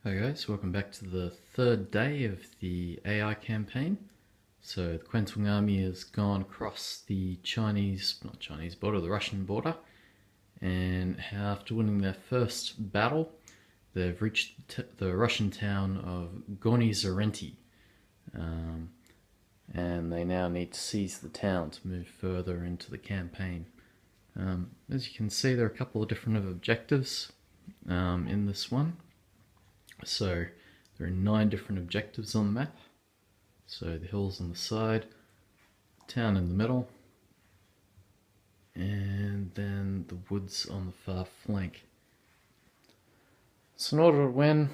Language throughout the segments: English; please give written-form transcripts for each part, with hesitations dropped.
Hi guys, welcome back to the third day of the AI campaign. So the Kwantung Army has gone across the the Russian border, and after winning their first battle, they've reached the Russian town of Gornyy Zerentuy, and they now need to seize the town to move further into the campaign. As you can see, there are a couple of different objectives in this one. So there are 9 different objectives on the map. So the hills on the side, town in the middle, and then the woods on the far flank. So in order to win,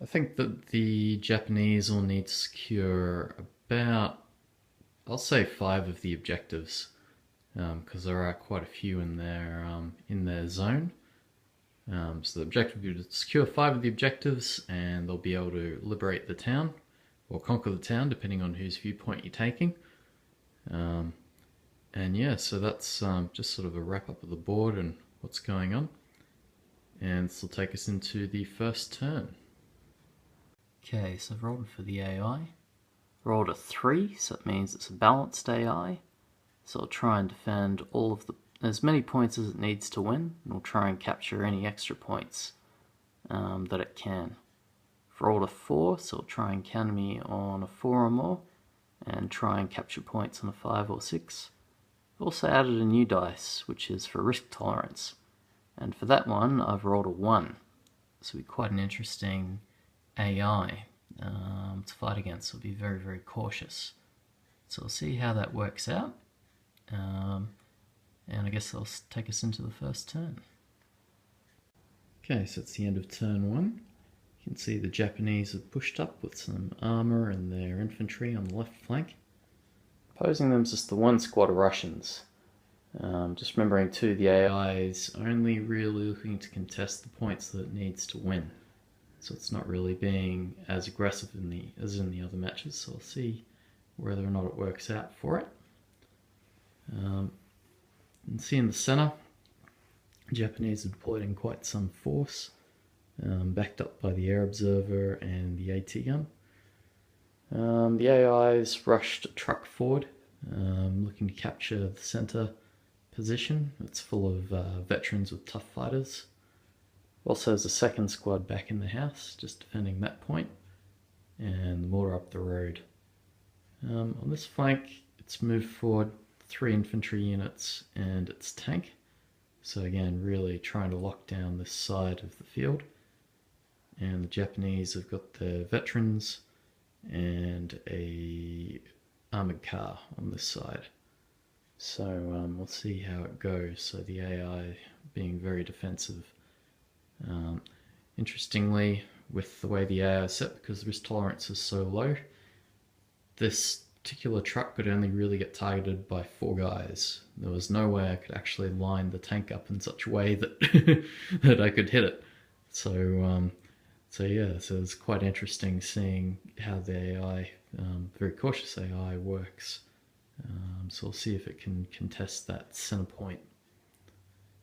I think that the Japanese will need to secure about, I'll say 5 of the objectives. Because there are quite a few in their zone. So the objective will be to secure 5 of the objectives, and they'll be able to liberate the town, or conquer the town, depending on whose viewpoint you're taking. And yeah, so that's just sort of a wrap up of the board and what's going on. And this will take us into the first turn. Okay, so I've rolled for the AI. Rolled a 3, so it means it's a balanced AI. So it'll try and defend as many points as it needs to win, and we'll try and capture any extra points that it can. I've rolled a 4, so it'll try and counter me on a 4 or more, and try and capture points on a 5 or 6. I've also added a new dice, which is for risk tolerance, and for that one I've rolled a 1. So it'll be quite an interesting AI to fight against. So be very, very cautious. So we'll see how that works out. And I guess they'll take us into the first turn. Okay, so it's the end of turn 1. You can see the Japanese have pushed up with some armor and their infantry on the left flank. Opposing them is just the 1 squad of Russians. Just remembering too, the AI is only really looking to contest the points that it needs to win. So it's not really being as aggressive as in the other matches, so I'll see whether or not it works out for it. And see in the center, Japanese are deployed in quite some force, backed up by the air observer and the AT gun. The AIs rushed a truck forward, looking to capture the center position. It's full of veterans with tough fighters. Also has a second squad back in the house, just defending that point, and the mortar up the road. On this flank, it's moved forward 3 infantry units and its tank. So again, really trying to lock down this side of the field. And the Japanese have got their veterans and a armored car on this side. So we'll see how it goes. So the AI being very defensive. Interestingly, with the way the AI is set, because the risk tolerance is so low, this particular truck could only really get targeted by 4 guys. There was no way I could actually line the tank up in such a way that that I could hit it. So yeah, so it's quite interesting seeing how the AI, very cautious AI, works. So we'll see if it can contest that center point.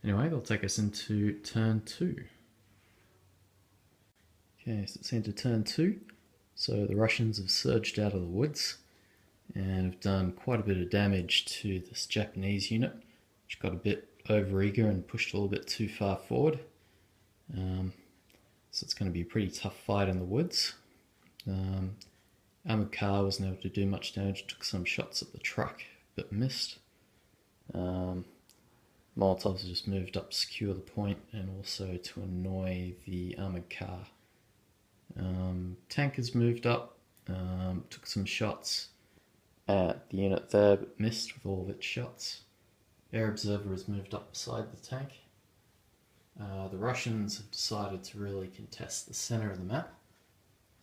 Anyway, that'll take us into turn 2. Okay, so it's into turn 2. So the Russians have surged out of the woods and have done quite a bit of damage to this Japanese unit, which got a bit overeager and pushed a little bit too far forward. So it's going to be a pretty tough fight in the woods. Armored car wasn't able to do much damage, took some shots at the truck, but missed. Molotovs just moved up to secure the point and also to annoy the armored car. Tank has moved up, took some shots at the unit there, but missed with all of its shots. Air observer has moved up beside the tank. The Russians have decided to really contest the center of the map.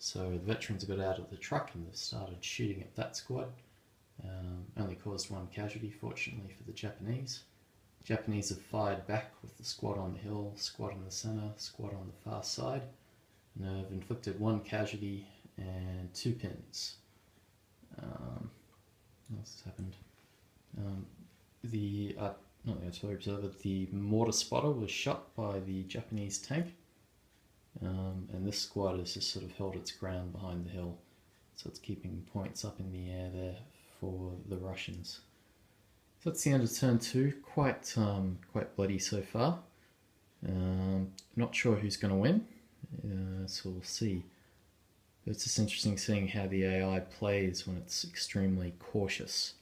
So the veterans got out of the truck and they've started shooting at that squad. Only caused 1 casualty, fortunately, for the Japanese. Japanese have fired back with the squad on the hill, squad in the center, squad on the far side, and have inflicted 1 casualty and 2 pins. What else has happened? The not the artillery observer, the mortar spotter was shot by the Japanese tank. And this squad has just sort of held its ground behind the hill. So it's keeping points up in the air there for the Russians. So that's the end of turn 2. Quite bloody so far. Not sure who's going to win, so we'll see. But it's just interesting seeing how the AI plays when it's extremely cautious.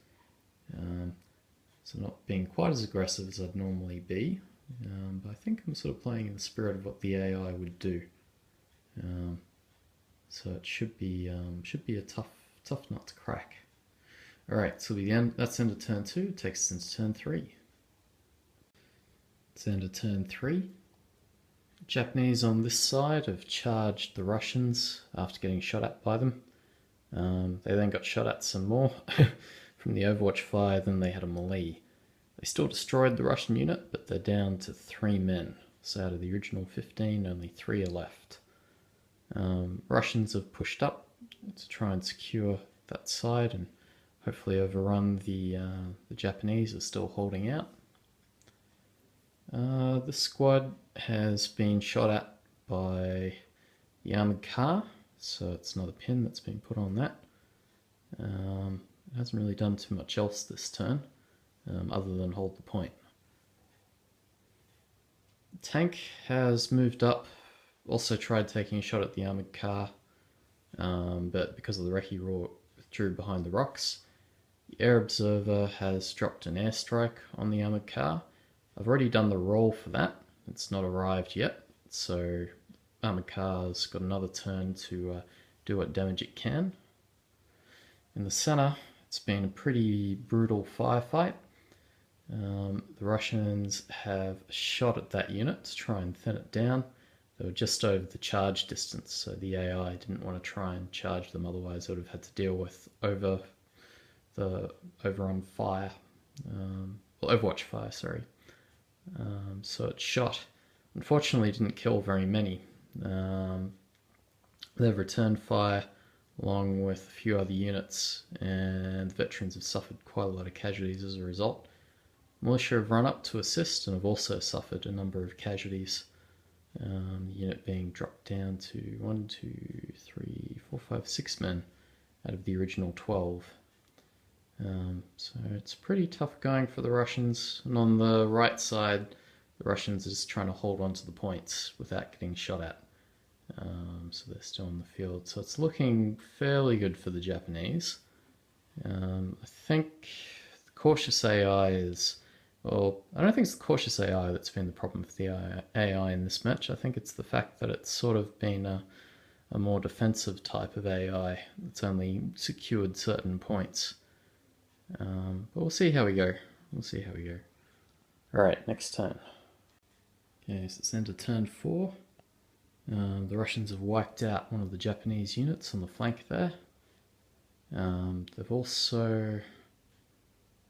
So not being quite as aggressive as I'd normally be, but I think I'm sort of playing in the spirit of what the AI would do. So it should be a tough nut to crack. Alright, so that's the end of turn 2, it takes us into turn 3. It's the end of turn 3. The Japanese on this side have charged the Russians after getting shot at by them. They then got shot at some more from the Overwatch fire, then they had a melee. They still destroyed the Russian unit, but they're down to 3 men. So out of the original 15, only 3 are left. Russians have pushed up to try and secure that side and hopefully overrun the Japanese are still holding out. This squad has been shot at by the armoured car, so it's another pin that's been put on that. It hasn't really done too much else this turn, other than hold the point. The tank has moved up, also tried taking a shot at the armoured car, but because of the recce withdrew behind the rocks. The air observer has dropped an airstrike on the armoured car. I've already done the roll for that, it's not arrived yet, so armoured car's got another turn to do what damage it can. In the centre, it's been a pretty brutal firefight. The Russians have shot at that unit to try and thin it down. They were just over the charge distance, so the AI didn't want to try and charge them, otherwise they would have had to deal with overrun fire, Overwatch fire, sorry. So it shot. Unfortunately, didn't kill very many. They've returned fire along with a few other units, and the veterans have suffered quite a lot of casualties as a result. Militia have run up to assist and have also suffered a number of casualties. The unit being dropped down to 1, 2, 3, 4, 5, 6 men out of the original 12. So it's pretty tough going for the Russians, and on the right side the Russians are just trying to hold on to the points without getting shot at. So they're still in the field, so it's looking fairly good for the Japanese. I think the cautious AI is, well, I don't think it's the cautious AI that's been the problem with the AI in this match. I think it's the fact that it's sort of been a more defensive type of AI that's only secured certain points. But we'll see how we go. Alright, next turn. Okay, so it's into turn 4. The Russians have wiped out one of the Japanese units on the flank there. They've also...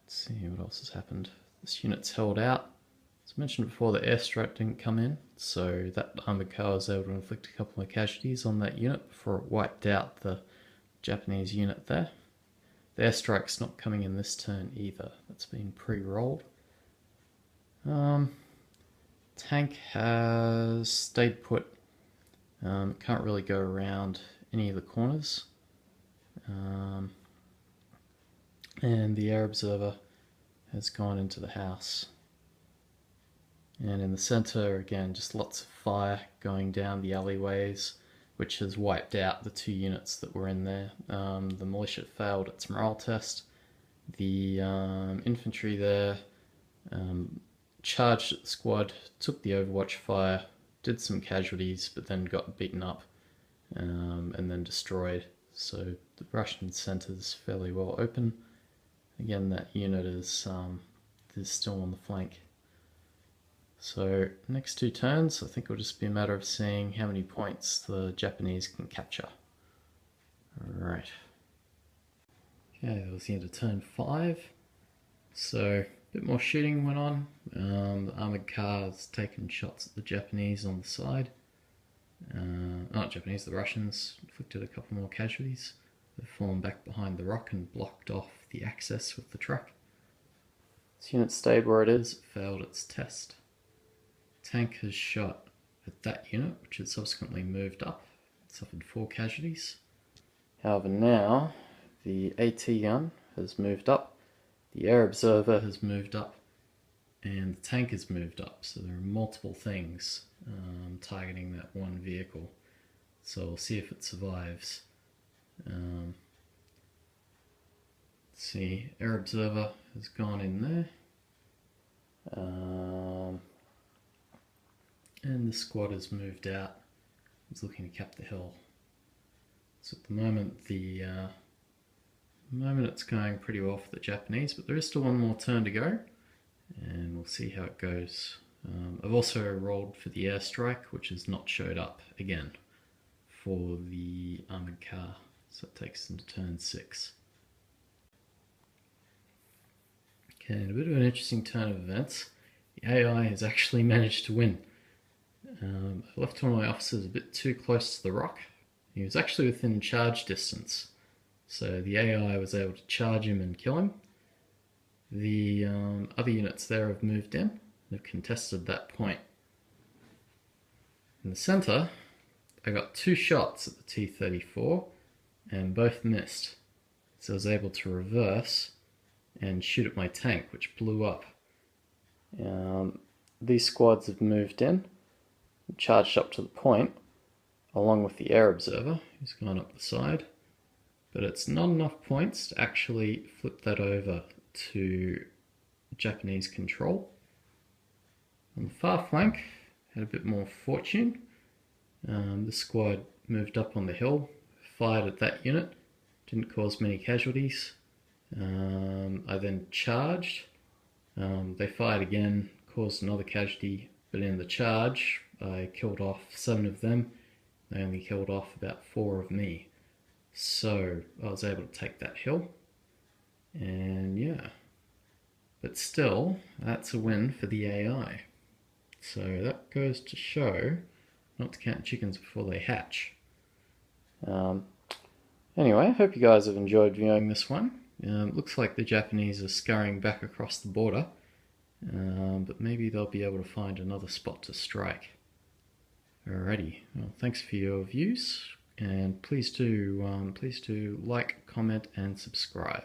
Let's see what else has happened. This unit's held out. As mentioned before, the airstrike didn't come in, so that armoured car was able to inflict a couple of casualties on that unit before it wiped out the Japanese unit there. The airstrike's not coming in this turn either. That's been pre-rolled. Tank has stayed put. Can't really go around any of the corners. And the air observer has gone into the house. And in the center, again, just lots of fire going down the alleyways, which has wiped out the 2 units that were in there. The militia failed its morale test. The infantry there charged at the squad, took the Overwatch fire, did some casualties, but then got beaten up and then destroyed. So the Russian center's fairly well open. Again, that unit is still on the flank. So next 2 turns, I think it'll just be a matter of seeing how many points the Japanese can capture. Alright. Okay, that was the end of turn 5. So a bit more shooting went on. The armoured car's taken shots at the Japanese on the side. Not Japanese, the Russians inflicted a couple more casualties. They've fallen back behind the rock and blocked off the access with the truck. This unit stayed where it is, it failed its test. Tank has shot at that unit, which had subsequently moved up. It suffered 4 casualties. However, now the AT gun has moved up, the air observer has moved up, and the tank has moved up. So there are multiple things targeting that one vehicle. So we'll see if it survives. Let's see, air observer has gone in there. And the squad has moved out. It's looking to cap the hill. So at the moment, it's going pretty well for the Japanese, but there is still one more turn to go, and we'll see how it goes. I've also rolled for the airstrike, which has not showed up again for the armoured car, so it takes them to turn 6. Okay, and a bit of an interesting turn of events. The AI has actually managed to win. I left one of my officers a bit too close to the rock. He was actually within charge distance, so the AI was able to charge him and kill him. The other units there have moved in, they've contested that point. In the centre, I got 2 shots at the T-34 and both missed, so I was able to reverse and shoot at my tank, which blew up. These squads have moved in, charged up to the point, along with the air observer, who's gone up the side, but it's not enough points to actually flip that over to Japanese control. On the far flank, had a bit more fortune. The squad moved up on the hill, fired at that unit, didn't cause many casualties. I then charged. They fired again, caused another casualty, but in the charge I killed off 7 of them. They only killed off about 4 of me. So I was able to take that hill, and yeah. But still, that's a win for the AI. So that goes to show not to count chickens before they hatch. Anyway, I hope you guys have enjoyed viewing this one. Looks like the Japanese are scurrying back across the border, but maybe they'll be able to find another spot to strike. Alrighty, well, thanks for your views, and please do like, comment, and subscribe.